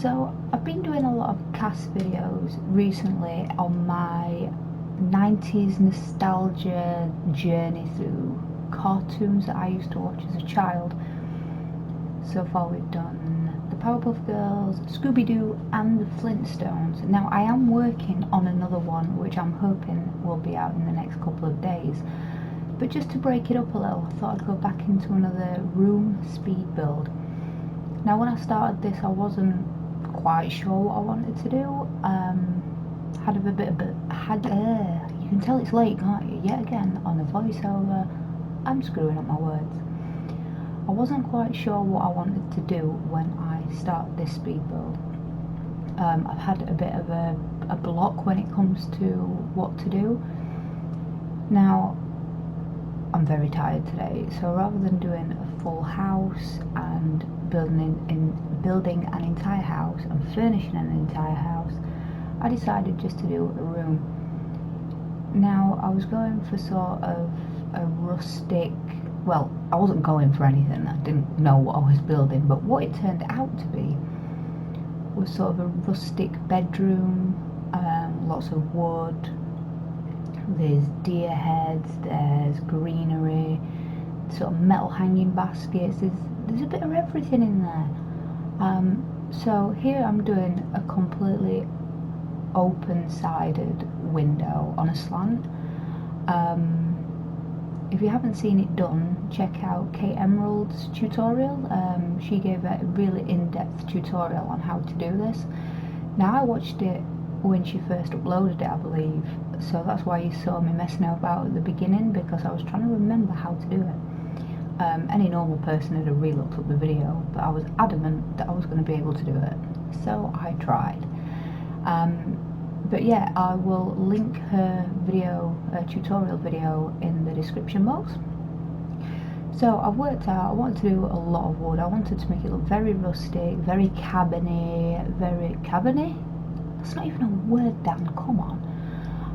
So I've been doing a lot of cast videos recently on my 90s nostalgia journey through cartoons that I used to watch as a child. So far we've done the Powerpuff Girls, Scooby-Doo and the Flintstones. Now I am working on another one which I'm hoping will be out in the next couple of days. But just to break it up a little, I thought I'd go back into another room speed build. Now when I started this I wasn't quite sure what I wanted to do. You can tell it's late, can't you? Yet again on the voiceover, I'm screwing up my words. I wasn't quite sure what I wanted to do when I started this speed build. I've had a bit of a block when it comes to what to do. Now I'm very tired today, so rather than doing a full house and building an entire house and furnishing an entire house, I decided just to do a room. Now I was going for sort of a rustic, well, I wasn't going for anything, I didn't know what I was building, but what it turned out to be was sort of a rustic bedroom, lots of wood, there's deer heads, there's greenery, sort of metal hanging baskets, there's a bit of everything in there. So here I'm doing a completely open-sided window on a slant. If you haven't seen it done, check out Kate Emerald's tutorial. She gave a really in-depth tutorial on how to do this. Now I watched it when she first uploaded it, I believe, so that's why you saw me messing about at the beginning, because I was trying to remember how to do it. Any normal person would have re-looked up the video, but I was adamant that I was going to be able to do it, so I tried. But yeah, I will link her video, tutorial video, in the description box. So I've worked out I wanted to do a lot of wood. I wanted to make it look very rustic, very cabiny, That's not even a word, Dan, come on.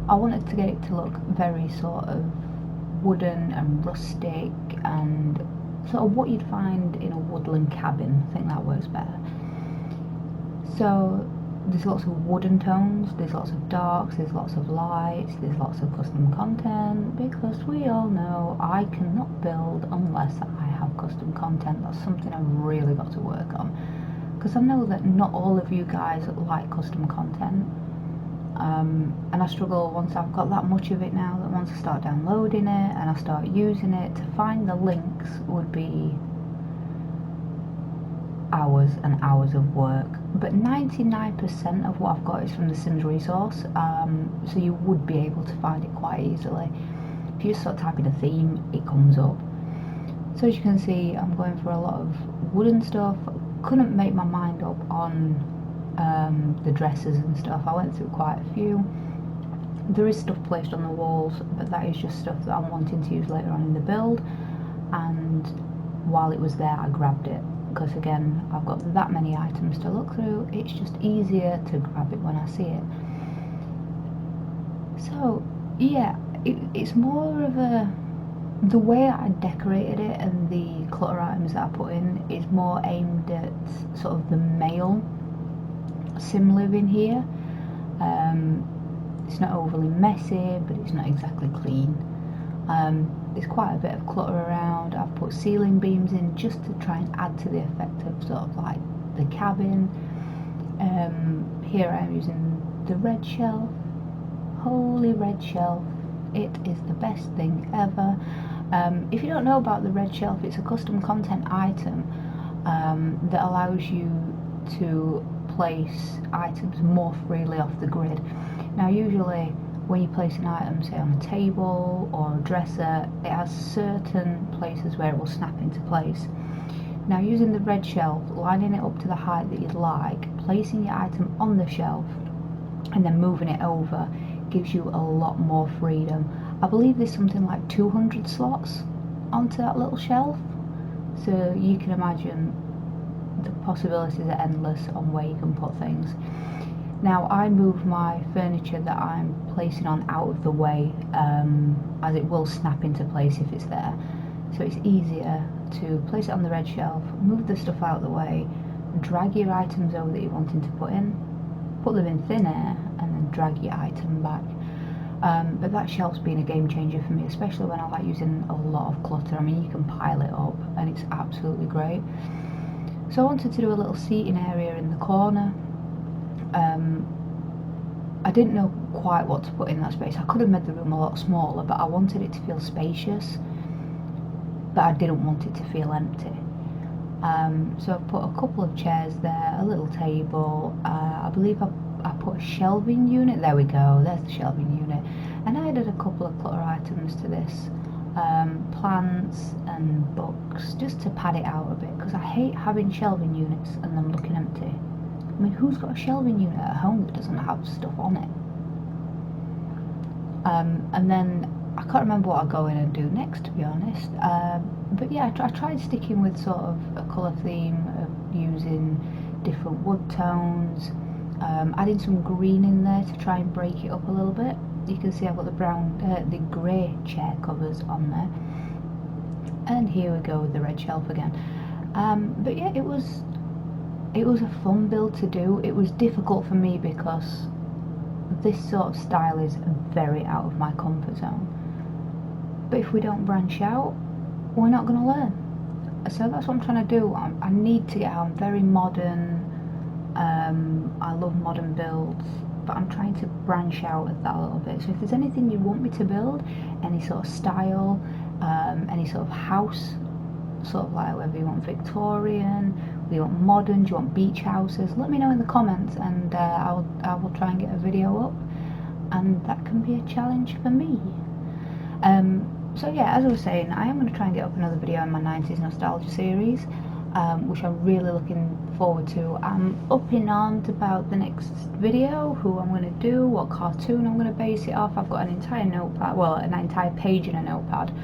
I wanted to get it to look very sort of wooden and rustic and sort of what you'd find in a woodland cabin. I think that works better. So there's lots of wooden tones, there's lots of darks, there's lots of lights, there's lots of custom content, because we all know I cannot build unless I have custom content. That's something I've really got to work on, because I know that not all of you guys like custom content, and I struggle once I've got that much of it now, that once I start downloading it and I start using it, to find the links would be hours and hours of work. But 99% of what I've got is from the Sims resource, so you would be able to find it quite easily. If you just start typing a theme, it comes up. So as you can see, I'm going for a lot of wooden stuff. Couldn't make my mind up on the dresses and stuff. I went through quite a few. There is stuff placed on the walls, but that is just stuff that I'm wanting to use later on in the build, and while it was there I grabbed it, because again I've got that many items to look through, it's just easier to grab it when I see it. So yeah, it's more of the way I decorated it and the clutter items that I put in is more aimed at sort of the male sim living here. It's not overly messy, but it's not exactly clean. There's quite a bit of clutter around. I've put ceiling beams in just to try and add to the effect of sort of like the cabin. Here I'm using the red shelf. Holy red shelf, it is the best thing ever. If you don't know about the red shelf, it's a custom content item that allows you to place items more freely off the grid. Now usually when you place an item, say on a table or a dresser, it has certain places where it will snap into place. Now using the red shelf, lining it up to the height that you'd like, placing your item on the shelf and then moving it over gives you a lot more freedom. I believe there's something like 200 slots onto that little shelf, so you can imagine the possibilities are endless on where you can put things. Now I move my furniture that I'm placing on out of the way, as it will snap into place if it's there, so it's easier to place it on the red shelf, move the stuff out of the way, drag your items over that you're wanting to put in, put them in thin air, and then drag your item back. But that shelf's been a game changer for me, especially when I like using a lot of clutter. I mean, you can pile it up and it's absolutely great. So I wanted to do a little seating area in the corner. I didn't know quite what to put in that space. I could have made the room a lot smaller, but I wanted it to feel spacious, but I didn't want it to feel empty. So I put a couple of chairs there, a little table. I believe I put a shelving unit. There we go, there's the shelving unit. And I added a couple of clutter items to this. Plants and books, just to pad it out a bit, because I hate having shelving units and them looking empty. I mean, who's got a shelving unit at home that doesn't have stuff on it? And then I can't remember what I'll go in and do next, to be honest. But yeah, I tried sticking with sort of a colour theme of using different wood tones, adding some green in there to try and break it up a little bit. You can see I've got the grey chair covers on there. And here we go with the red shelf again. But yeah, it was a fun build to do. It was difficult for me because this sort of style is very out of my comfort zone. But if we don't branch out, we're not going to learn. So that's what I'm trying to do. I need to get out. I'm very modern. I love modern builds, but I'm trying to branch out at that a little bit. So if there's anything you want me to build, any sort of style, any sort of house, sort of like whether you want Victorian, whether you want modern, do you want beach houses, let me know in the comments, and I will try and get a video up, and that can be a challenge for me. So yeah, as I was saying, I am going to try and get up another video in my 90s nostalgia series, which I'm really looking forward to. I'm up in arms about the next video, who I'm going to do, what cartoon I'm going to base it off. I've got an entire notepad, well, an entire page in a notepad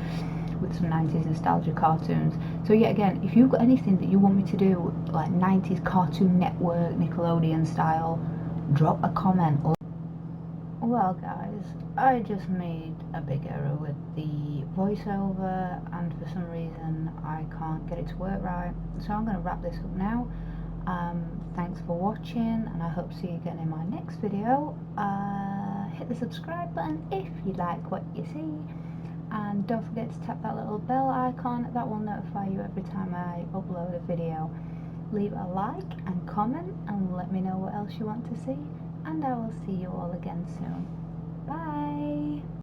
with some 90s nostalgia cartoons. So yeah, again, if you've got anything that you want me to do, like 90s Cartoon Network, Nickelodeon style, drop a comment. Well guys, I just made a big error with the voiceover, and for some reason I can't get it to work right, so I'm going to wrap this up now. Thanks for watching, and I hope to see you again in my next video. Hit the subscribe button if you like what you see, and don't forget to tap that little bell icon. That will notify you every time I upload a video. Leave a like and comment and let me know what else you want to see, and I will see you all again soon. Bye!